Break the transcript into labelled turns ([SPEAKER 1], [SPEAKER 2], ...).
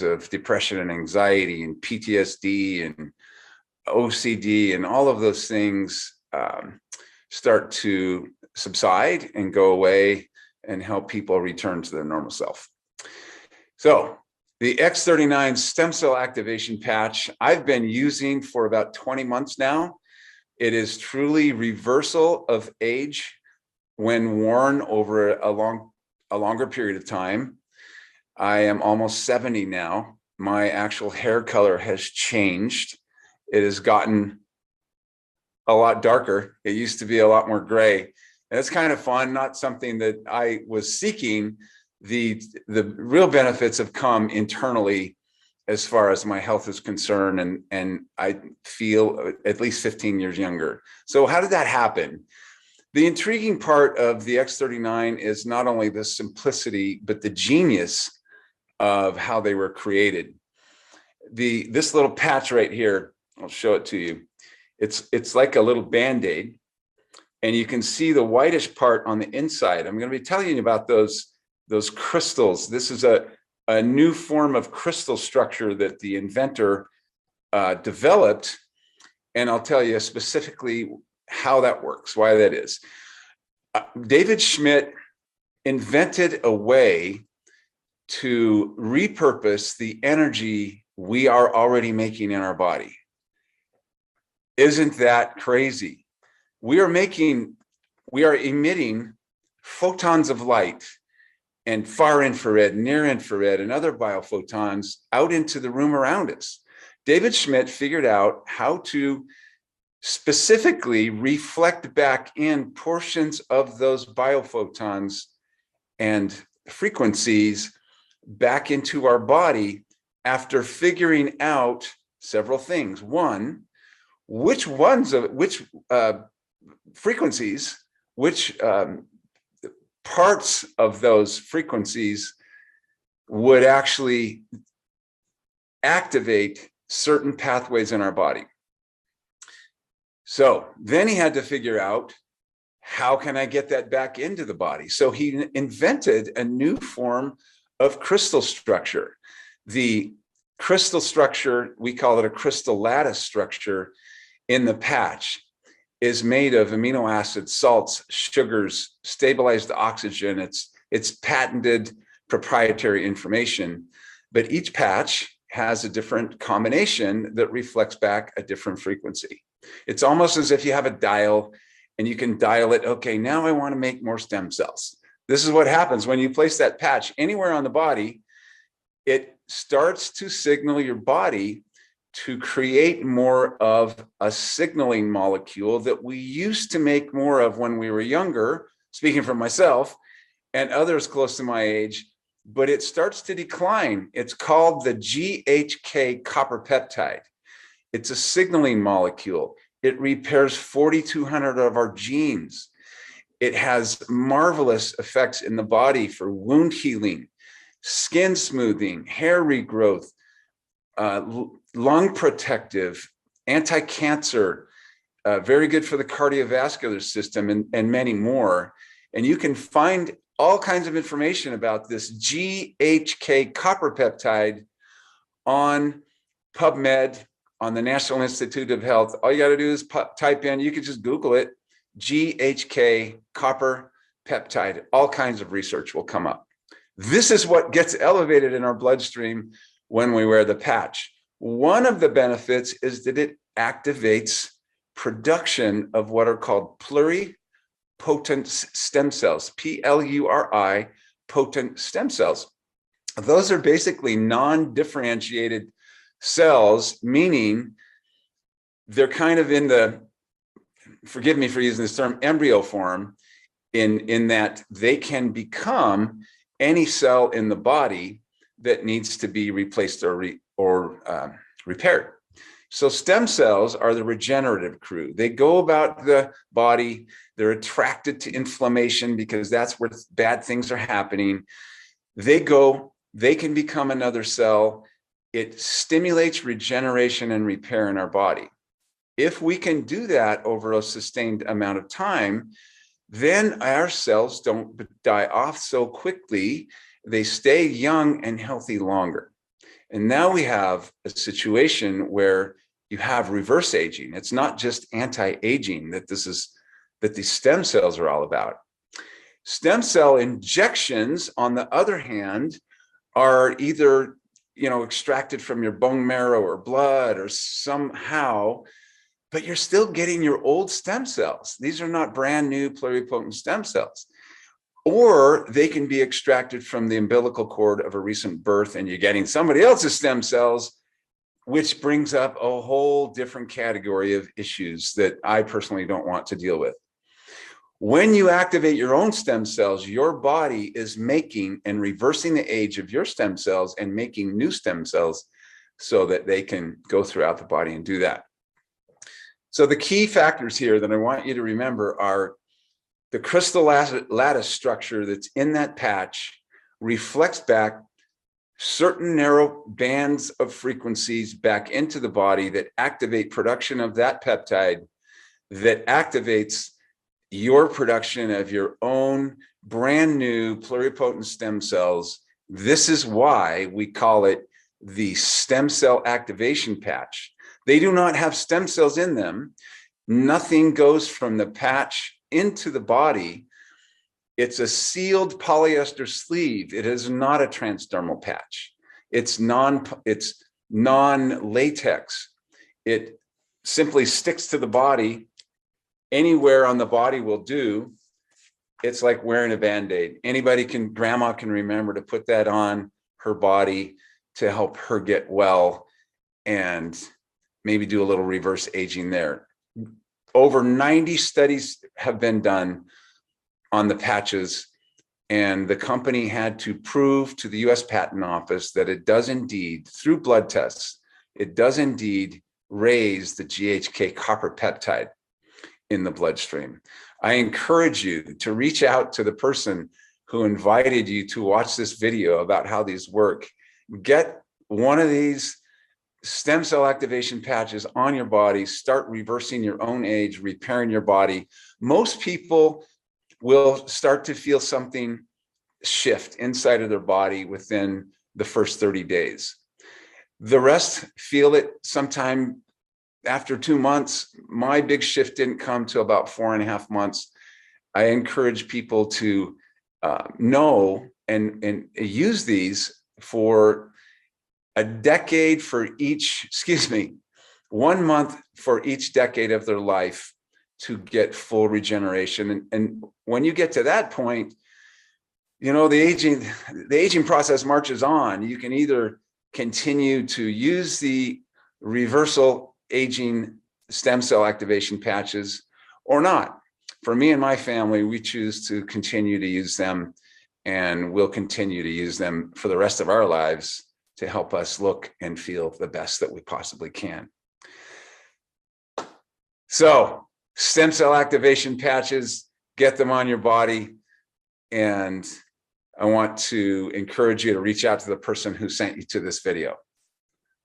[SPEAKER 1] of depression and anxiety and PTSD and OCD and all of those things start to subside and go away and help people return to their normal self. So the X39 stem cell activation patch I've been using for about 20 months now. It is truly reversal of age when worn over a longer period of time. I am almost 70 now. My actual hair color has changed. It has gotten a lot darker. It used to be a lot more gray. And it's kind of fun, not something that I was seeking. The real benefits have come internally as far as my health is concerned, and I feel at least 15 years younger. So how did that happen? The intriguing part of the X39 is not only the simplicity, but the genius of how they were created. This little patch right here, I'll show it to you. It's like a little Band-Aid, and you can see the whitish part on the inside. I'm going to be telling you about those crystals. This is a new form of crystal structure that the inventor developed, and I'll tell you specifically how that works, why that is. David Schmidt invented a way to repurpose the energy we are already making in our body. Isn't that crazy? We are emitting photons of light and far infrared, near infrared, and other biophotons out into the room around us. David Schmidt figured out how to specifically reflect back in portions of those biophotons and frequencies back into our body after figuring out several things. One, which frequencies, which parts of those frequencies would actually activate certain pathways in our body. So then he had to figure out, how can I get that back into the body? So he invented a new form of crystal structure. The crystal structure, we call it a crystal lattice structure in the patch, is made of amino acids, salts, sugars, stabilized oxygen. It's patented proprietary information, but each patch has a different combination that reflects back a different frequency. It's almost as if you have a dial and you can dial it. Okay, now I want to make more stem cells. This is what happens when you place that patch anywhere on the body. It starts to signal your body to create more of a signaling molecule that we used to make more of when we were younger, speaking for myself and others close to my age, but it starts to decline. It's called the GHK copper peptide. It's a signaling molecule. It repairs 4,200 of our genes. It has marvelous effects in the body for wound healing, skin smoothing, hair regrowth, lung protective, anti-cancer, very good for the cardiovascular system, and many more. And you can find all kinds of information about this GHK copper peptide on PubMed, on the National Institute of Health. All you got to do is type in, you can just Google it, GHK copper peptide. All kinds of research will come up. This is what gets elevated in our bloodstream when we wear the patch. One of the benefits is that it activates production of what are called pluripotent stem cells, PLURI, potent stem cells. Those are basically non-differentiated cells, meaning they're kind of in the, forgive me for using this term, embryo form, in that they can become any cell in the body that needs to be replaced or repaired. So stem cells are the regenerative crew. They go about the body. They're attracted to inflammation because that's where bad things are happening. They can become another cell. It stimulates regeneration and repair in our body. If we can do that over a sustained amount of time, then our cells don't die off so quickly. They stay young and healthy longer. And now we have a situation where you have reverse aging. It's not just anti-aging that these stem cells are all about. Stem cell injections, on the other hand, are either extracted from your bone marrow or blood or somehow, but you're still getting your old stem cells. These are not brand new pluripotent stem cells. Or they can be extracted from the umbilical cord of a recent birth and you're getting somebody else's stem cells, which brings up a whole different category of issues that I personally don't want to deal with. When you activate your own stem cells, your body is making and reversing the age of your stem cells and making new stem cells so that they can go throughout the body and do that. So the key factors here that I want you to remember are the crystal lattice structure that's in that patch reflects back certain narrow bands of frequencies back into the body that activate production of that peptide that activates your production of your own brand new pluripotent stem cells. This is why we call it the stem cell activation patch. They do not have stem cells in them. Nothing goes from the patch into the body. It's a sealed polyester sleeve. It is not a transdermal patch. It's non-latex. It simply sticks to the body. Anywhere on the body will do. It's like wearing a Band-Aid. Grandma can remember to put that on her body to help her get well and maybe do a little reverse aging there. Over 90 studies have been done on the patches, and the company had to prove to the US Patent Office that it does indeed, through blood tests, it does indeed raise the GHK copper peptide in the bloodstream. I encourage you to reach out to the person who invited you to watch this video about how these work. Get one of these stem cell activation patches on your body, start reversing your own age, repairing your body. Most people will start to feel something shift inside of their body within the first 30 days. The rest feel it sometime after 2 months. My big shift didn't come till about 4.5 months. I encourage people to know and use these for a decade for each, 1 month for each decade of their life to get full regeneration. And when you get to that point, the aging process marches on. You can either continue to use the reversal aging stem cell activation patches or not. For me and my family, we choose to continue to use them, and we'll continue to use them for the rest of our lives to help us look and feel the best that we possibly can. So, stem cell activation patches, get them on your body. And I want to encourage you to reach out to the person who sent you to this video.